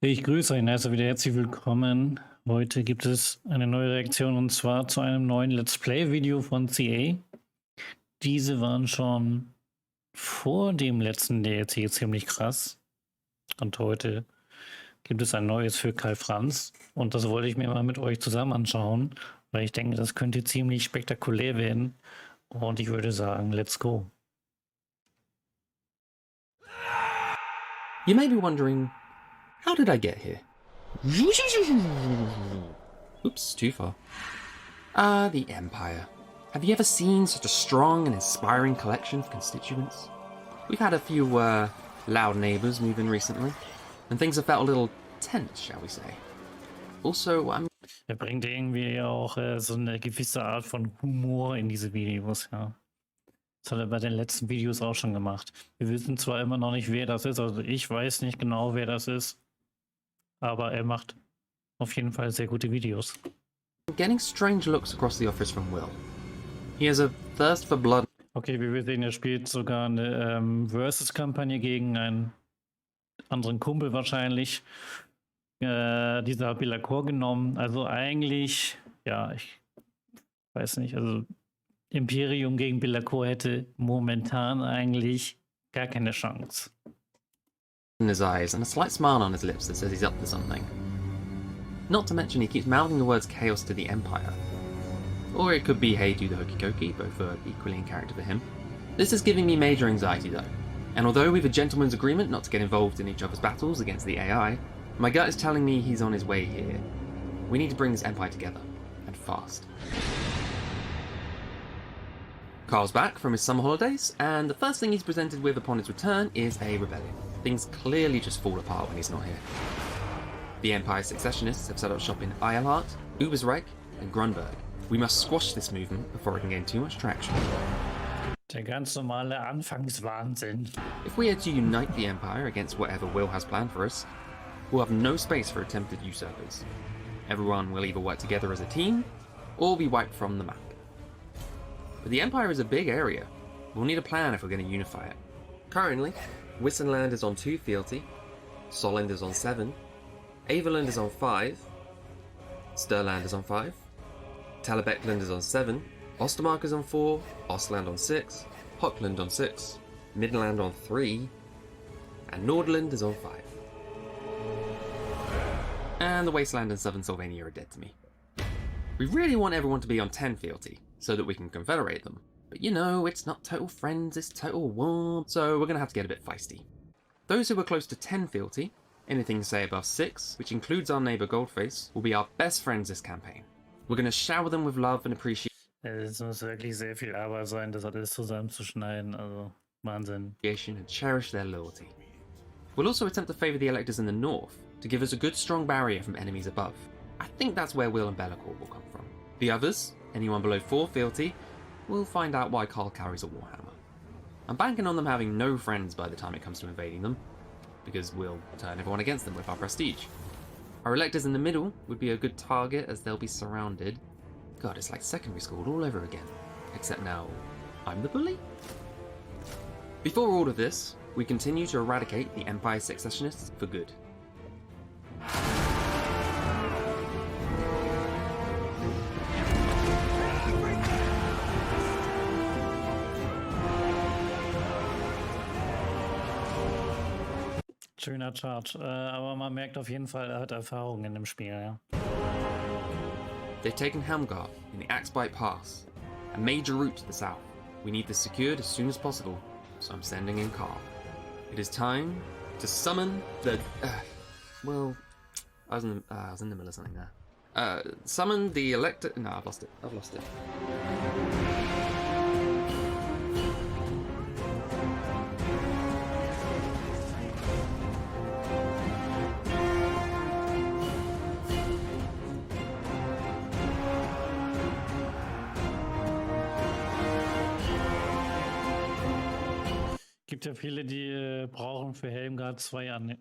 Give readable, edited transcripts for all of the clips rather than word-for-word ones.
Ich grüße euch also wieder herzlich willkommen. Heute gibt es eine neue Reaktion und zwar zu einem neuen Let's Play-Video von CA. Diese waren schon vor dem letzten DLC ziemlich krass. Und heute gibt es ein neues für Karl Franz. Und das wollte ich mir mal mit euch zusammen anschauen, weil ich denke, das könnte ziemlich spektakulär werden. Und ich würde sagen, let's go. You may be wondering, how did I get here? Oops, too far. The Empire. Have you ever seen such a strong and inspiring collection of constituents? We've had a few, loud neighbours move in recently, and things have felt a little tense, shall we say. Also, Er bringt irgendwie auch so eine gewisse Art von Humor in diese Videos, ja. Das hat er bei den letzten Videos auch schon gemacht. Wir wissen zwar immer noch nicht, wer das ist, also ich weiß nicht genau, wer das ist, aber er macht auf jeden Fall sehr gute Videos. Getting strange looks across the office from Will. He has a thirst for blood. Okay, wie wir sehen, er spielt sogar eine Versus-Kampagne gegen einen anderen Kumpel wahrscheinlich. Dieser hat Bellacour genommen. Also eigentlich, ja, ich weiß nicht, also Imperium gegen Bellacour hätte momentan eigentlich gar keine Chance. In his eyes and a slight smile on his lips that says he's up to something. Not to mention he keeps mouthing the words chaos to the Empire. Or it could be hey do the hokey cokey, both are equally in character for him. This is giving me major anxiety though, and although we've a gentleman's agreement not to get involved in each other's battles against the AI, my gut is telling me he's on his way here. We need to bring this Empire together, and fast. Carl's back from his summer holidays, and the first thing he's presented with upon his return is a rebellion. Things clearly just fall apart when he's not here. The Empire's successionists have set up shop in Eilhart, Ubersreich, and Grunberg. We must squash this movement before it can gain too much traction. Der ganz normale Anfangswahnsinn. If we are to unite the Empire against whatever Will has planned for us, we'll have no space for attempted usurpers. Everyone will either work together as a team, or be wiped from the map. But the Empire is a big area. We'll need a plan if we're going to unify it. Currently, Wissenland is on 2 fealty, Solland is on 7, Averland is on 5, Sturland is on 5, Talabekland is on 7, Ostermark is on 4, Ostland on 6, Hockland on 6, Midland on 3, and Nordland is on 5. And the Wasteland and Southern Sylvania are dead to me. We really want everyone to be on 10 fealty, so that we can confederate them. But you know, it's not total friends, it's total war, so we're gonna have to get a bit feisty. Those who are close to 10 fealty, anything say above 6, which includes our neighbour Goldface, will be our best friends this campaign. We're gonna shower them with love and appreciation. Es muss wirklich sehr viel Arbeit sein, das alles zusammenzuschneiden, also Wahnsinn. And cherish their loyalty. We'll also attempt to favour the electors in the north, to give us a good strong barrier from enemies above. I think that's where Will and Bellacour will come from. The others, anyone below 4 fealty, we'll find out why Carl carries a Warhammer. I'm banking on them having no friends by the time it comes to invading them, because we'll turn everyone against them with our prestige. Our electors in the middle would be a good target as they'll be surrounded. God, it's like secondary school all over again. Except now, I'm the bully? Before all of this, we continue to eradicate the Empire's successionists for good. Schöner Chart, aber man merkt auf jeden Fall, er hat Erfahrung in dem Spiel, ja. They've taken Helmgard in the Axbite Pass, a major route to the south. We need this secured as soon as possible, so I'm sending in Carl. It is time to summon the... well, I was in the middle of something there. Summon the elector... No, I've lost it. Gibt ja viele, die brauchen für Helmgard 2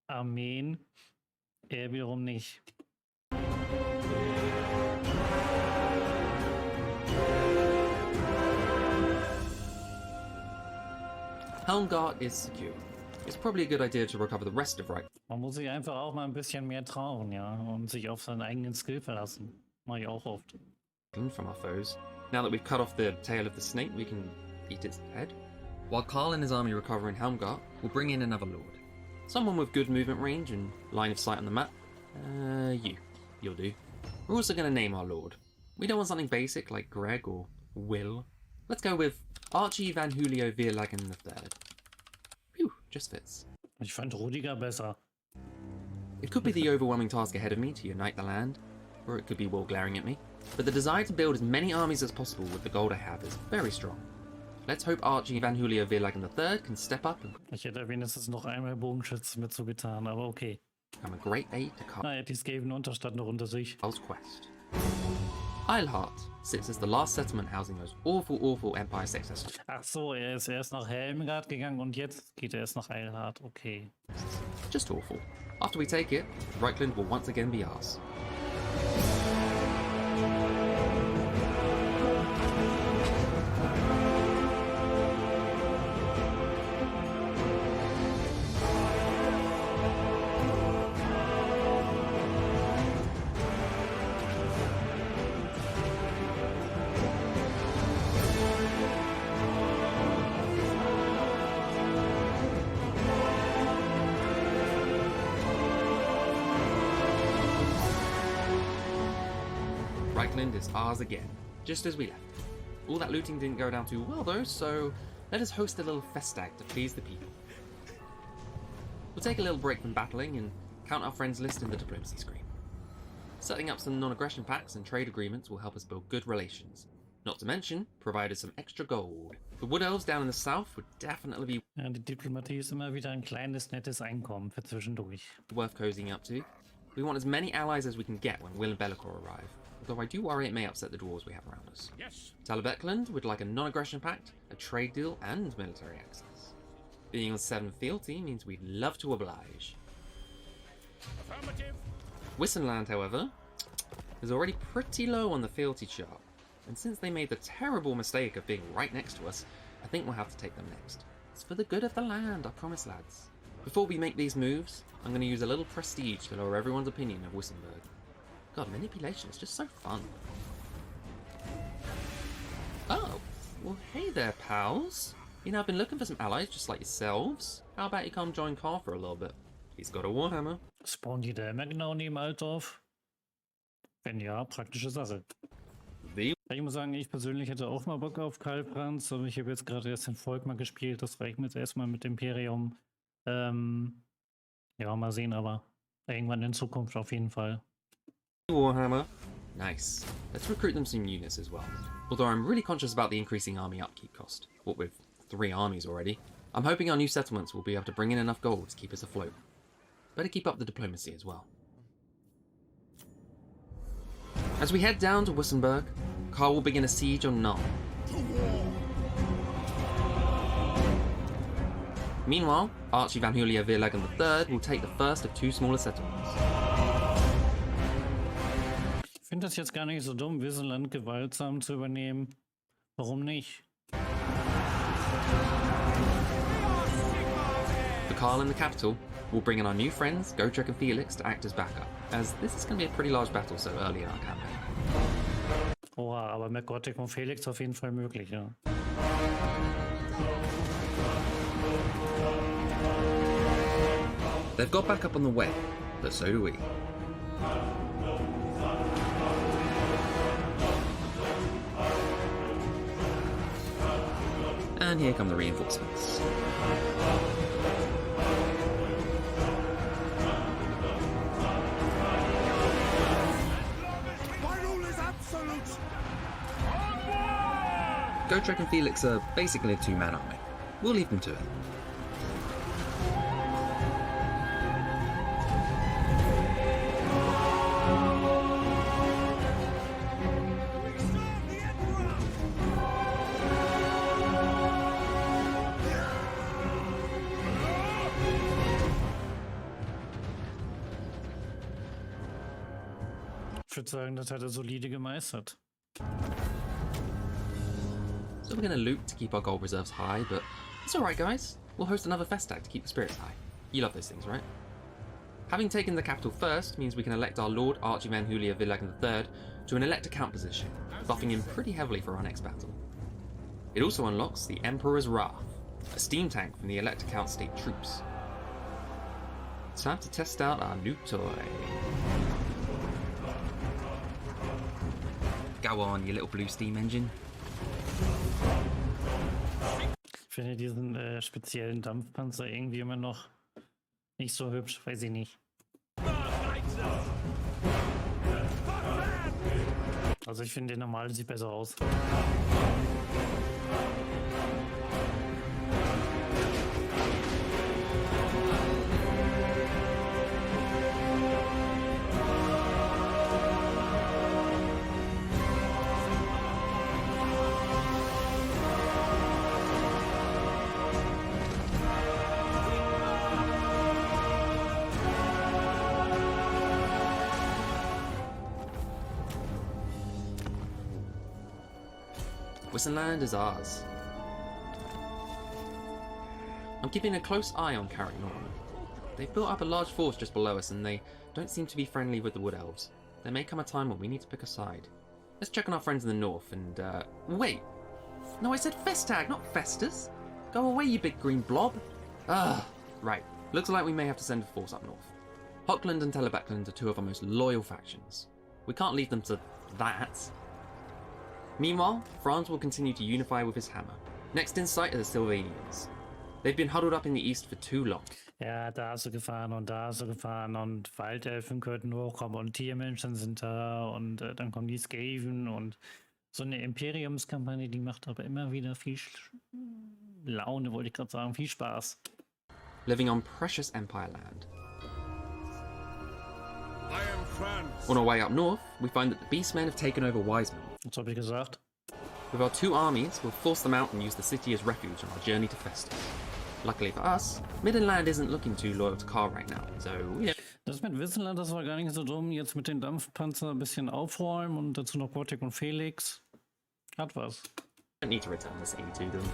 Armeen, er wiederum nicht. Helmgard is secure. it's probably a good idea to recover the rest of Reich. Man muss sich einfach auch mal ein bisschen mehr trauen, ja, und sich auf seinen eigenen Skill verlassen. Mach ich auch oft. From our foes. Now that we've cut off the tail of the snake, we can eat its head. While Karl and his army recover in Helmgart, we'll bring in another lord. Someone with good movement range and line of sight on the map. You'll do. We're also going to name our lord. We don't want something basic like Greg or Will. Let's go with Archie Van Julio Vierlagen III. Phew, just fits. Ich fand Rudiger besser. It could be the overwhelming task ahead of me to unite the land, or it could be Will glaring at me. But the desire to build as many armies as possible with the gold I have is very strong. Let's hope Archie Van Julio Vierlagen III can step up and Ich hätte wenigstens noch einmal Bogenschützen mit zugetan, aber okay. become a great aid to Naja, die Skaven Unterstadt noch unter sich. Karl's quest. Eilhart sits as the last settlement housing those awful Empire successors. Ach so, er ist erst nach Helmgard gegangen und jetzt geht er erst nach Eilhart. Okay. Just awful. After we take it, Reichland will once again be ours. Reichland is ours again, just as we left. All that looting didn't go down too well though, so let us host a little festag to please the people. We'll take a little break from battling and count our friends list in the diplomacy screen. Setting up some non-aggression pacts and trade agreements will help us build good relations. Not to mention, provide us some extra gold. The Wood Elves down in the south would definitely be Ja, die Diplomatie ist immer wieder ein kleines, nettes Einkommen für zwischendurch. worth cozying up to. We want as many allies as we can get when Will and Bellicor arrive, although I do worry it may upset the dwarves we have around us. Yes. Talabecland would like a non-aggression pact, a trade deal, and military access. Being on 7 fealty means we'd love to oblige. Affirmative. Wissenland, however, is already pretty low on the fealty chart, and since they made the terrible mistake of being right next to us, I think we'll have to take them next. It's for the good of the land, I promise, lads. Before we make these moves, I'm going to use a little prestige to lower everyone's opinion of Wissenberg. God, manipulation is just so fun. Oh, well hey there, pals. You know, I've been looking for some allies just like yourselves. How about you come join Carl for a little bit? He's got a Warhammer. Spawnen die da immer genau neben Altdorf? Wenn ja, praktische Sache. The Ich muss sagen, ich persönlich hätte auch mal Bock auf Karl-Franz, aber ich habe jetzt gerade erst den Volkmar gespielt. Das reicht mir jetzt erstmal mit Imperium. Ja, mal sehen, aber irgendwann in Zukunft auf jeden Fall. Warhammer. Nice. Let's recruit them some units as well. Although I'm really conscious about the increasing army upkeep cost. What with 3 armies already. I'm hoping our new settlements will be able to bring in enough gold to keep us afloat. Better keep up the diplomacy as well. As we head down to Wissenberg, Karl will begin a siege on Null. Meanwhile, Archie Van Julio Vierlagen III will take the first of 2 smaller settlements. Ich finde das jetzt gar nicht so dumm, Wissenland gewaltsam zu übernehmen. Warum nicht? For Karl in the capital, we'll bring in our new friends, Gotrek and Felix, to act as backup, as this is going to be a pretty large battle so early in our campaign. Oha, aber mit Gothic und Felix auf jeden Fall möglich, ja. They've got backup on the way, but so do we. And here come the reinforcements. My rule is absolute. Gotrek and Felix are basically a 2-man army. We'll leave them to it. Ich würde sagen, das hat er solide gemeistert. So we're going to loot to keep our gold reserves high, but it's alright guys. we'll host another Festag to keep the spirits high. You love those things, right? Having taken the capital first means we can elect our Lord Archievan Julia Villagan III to an elector count position, buffing him pretty heavily for our next battle. It also unlocks the Emperor's Wrath, a steam tank from the elector count state troops. It's time to test out our new toy. Go on, you little blue steam engine. Ich finde diesen speziellen Dampfpanzer irgendwie immer noch nicht so hübsch, weiß ich nicht. Also ich finde, der normale sieht besser aus. Wissenland is ours. I'm keeping a close eye on Carrick Norton. They've built up a large force just below us and they don't seem to be friendly with the Wood Elves. There may come a time when we need to pick a side. Let's check on our friends in the north and, wait! No, I said Festag, not Festus! Go away, you big green blob! Right. Looks like we may have to send a force up north. Hockland and Telebackland are two of our most loyal factions. We can't leave them to that. Meanwhile, Franz will continue to unify with his hammer. Next in sight are the Sylvanians. They've been huddled up in the east for too long. Ja, da hast du gefahren und da hast du gefahren und Waldelfen könnten hochkommen und Tiermenschen sind da und dann kommen die Skaven und so eine Imperiumskampagne, die macht aber immer wieder viel Laune, wollte ich gerade sagen, viel Spaß. Living on precious Empire land. I am France. On our way up north, we find that the Beastmen have taken over Wiseman. Was habe ich gesagt? With our two armies, we'll force them out and use the city as refuge on our journey to Festus. Luckily for us, Middenland isn't looking too loyal to Karl right now, so yeah. Das mit Wissenland, das war gar nicht so dumm. Jetzt mit den Dampfpanzer ein bisschen aufräumen und dazu noch Botik und Felix. Hat was. Don't need to return the city to them.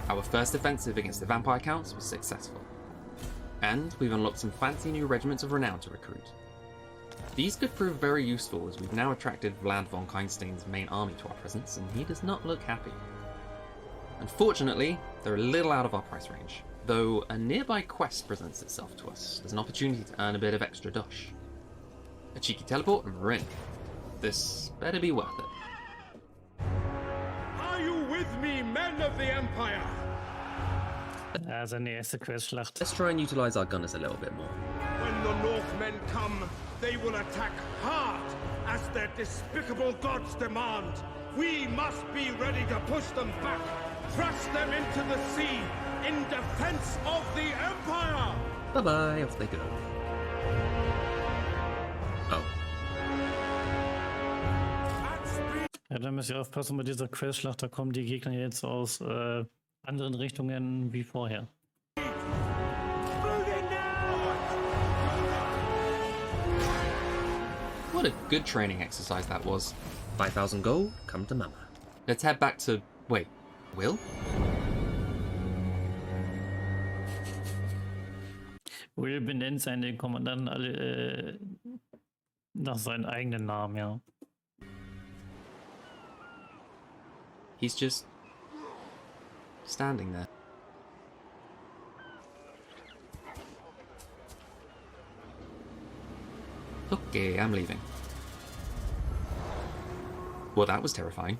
Our first offensive against the vampire counts was successful. And we've unlocked some fancy new regiments of renown to recruit. These could prove very useful as we've now attracted Vlad von Keinstein's main army to our presence and he does not look happy. Unfortunately, they're a little out of our price range, though a nearby quest presents itself to us as an opportunity to earn a bit of extra dosh. A cheeky teleport and we're in. This better be worth it. Are you with me, men of the Empire? Ja, seine erste Questschlacht. Let's try and utilize our gunners a little bit more. When the Northmen come, they will attack hard, as their despicable gods demand. We must be ready to push them back, thrust them into the sea, in defense of the Empire! Bye-bye, off they go. Oh. Ja, da müsst ihr aufpassen bei dieser Questschlacht, da kommen die Gegner jetzt aus anderen Richtungen wie vorher. What a good training exercise that was. 5,000 gold, come to mama. Let's head back to... wait, Will? Will benennt seine Kommandanten alle nach seinen eigenen Namen, ja. He's just... standing there. Okay, I'm leaving. Well, that was terrifying.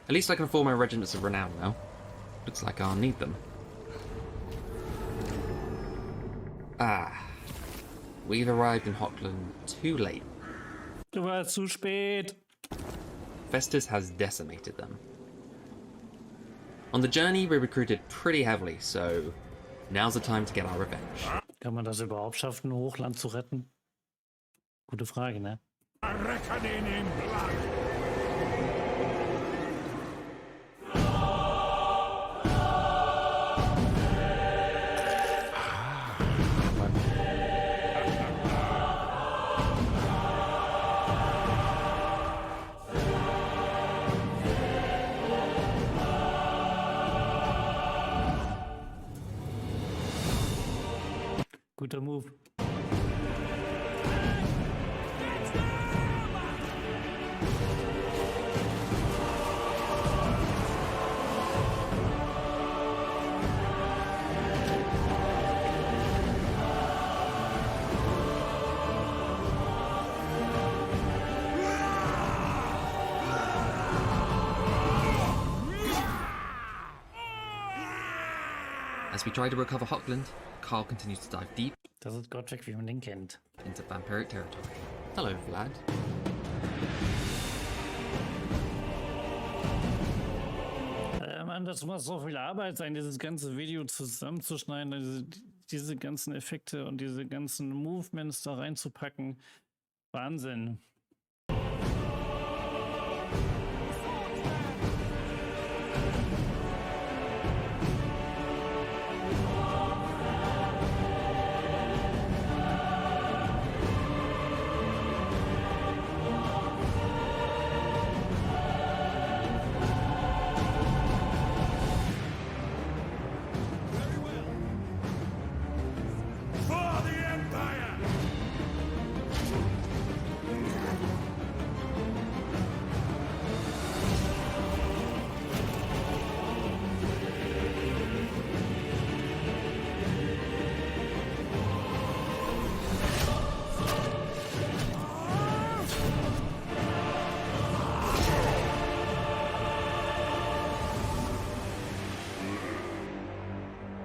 At least I can form my regiments of renown now. Looks like I'll need them. Ah. We've arrived in Hockland too late. Du warst zu spät. Festus has decimated them. On the journey, we recruited pretty heavily, so now's the time to get our revenge. Kann man das überhaupt schaffen, Hochland zu retten? Gute Frage, ne? Reckoning in blood! Guter Move. As we try to recover Hockland, Karl continues to dive deep Das ist Gott weg, wie man den kennt. into vampiric territory. Hello, Vlad. Mann, das muss so viel Arbeit sein, dieses ganze Video zusammenzuschneiden, diese ganzen Effekte und diese ganzen Movements da reinzupacken. Wahnsinn. For the Empire!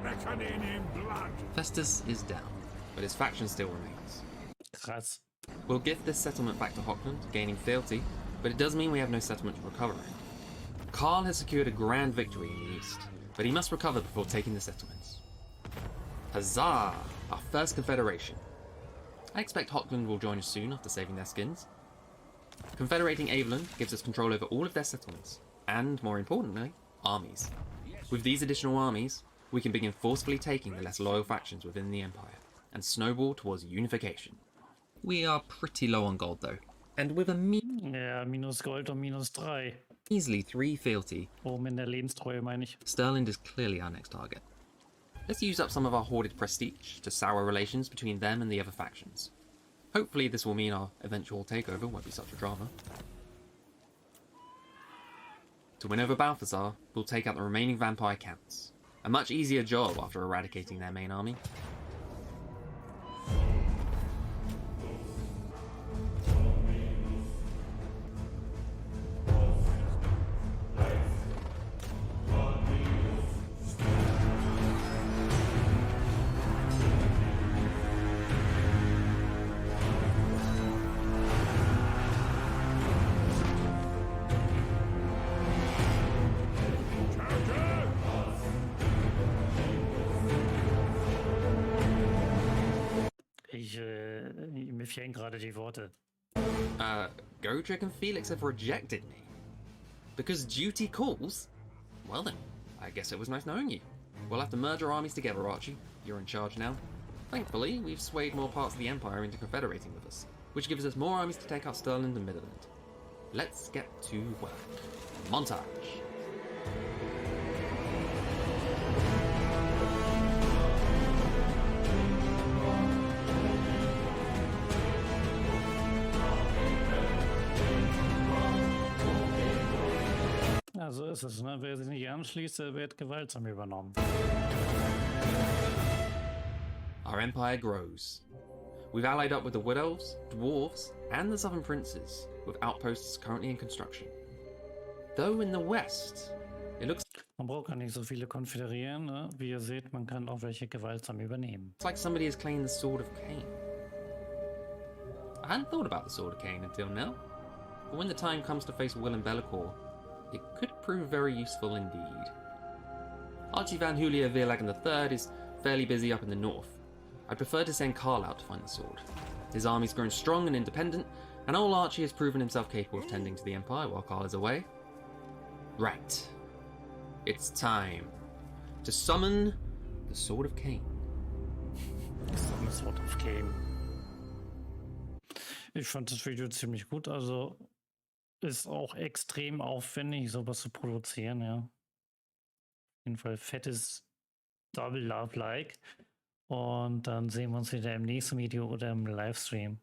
Reckoning in blood! Festus is down, but his faction still remains. Krass. We'll give this settlement back to Hockland, gaining fealty, but it does mean we have no settlement to recover in. Karl has secured a grand victory in the east, but he must recover before taking the settlements. Huzzah! Our first confederation. I expect Hockland will join us soon after saving their skins. Confederating Aveland gives us control over all of their settlements, and, more importantly, armies. With these additional armies, we can begin forcefully taking the less loyal factions within the Empire, and snowball towards unification. We are pretty low on gold though, and with a Ja, minus Gold und minus 3. measly 3 fealty, Oben in der Lebenstreue, meine ich. Sterling is clearly our next target. Let's use up some of our hoarded prestige to sour relations between them and the other factions. Hopefully this will mean our eventual takeover won't be such a drama. To win over Balthazar, we'll take out the remaining vampire counts. A much easier job after eradicating their main army. Mir fehlen gerade die Worte. Godric and Felix have rejected me. Because duty calls? Well then, I guess it was nice knowing you. We'll have to merge our armies together, Archie. You're in charge now. Thankfully, we've swayed more parts of the Empire into confederating with us, which gives us more armies to take out Stirland and Midland. Let's get to work. Montage. Ja, so ist es, ne? Wer sich nicht anschließt, der wird gewaltsam übernommen. Our empire grows. We've allied up with the Wood Elves, Dwarves, and the Southern Princes, with outposts currently in construction. Though in the west, it looks Man braucht gar nicht so viele konföderieren, ne? Wie ihr seht, man kann auch welche gewaltsam übernehmen. like somebody has claimed the Sword of Cain. I hadn't thought about the Sword of Cain until now, but when the time comes to face Will and Bellicor, it could prove very useful indeed. Archie Van Julia Vierlagen III is fairly busy up in the north. I'd prefer to send Karl out to find the sword. His army's grown strong and independent, and old Archie has proven himself capable of tending to the Empire while Karl is away. Right. It's time to summon the Sword of Cain. Das Wort auf Game. Ich fand das Video ziemlich gut, also ist auch extrem aufwendig, sowas zu produzieren, ja. Auf jeden Fall fettes Double Love Like. Und dann sehen wir uns wieder im nächsten Video oder im Livestream.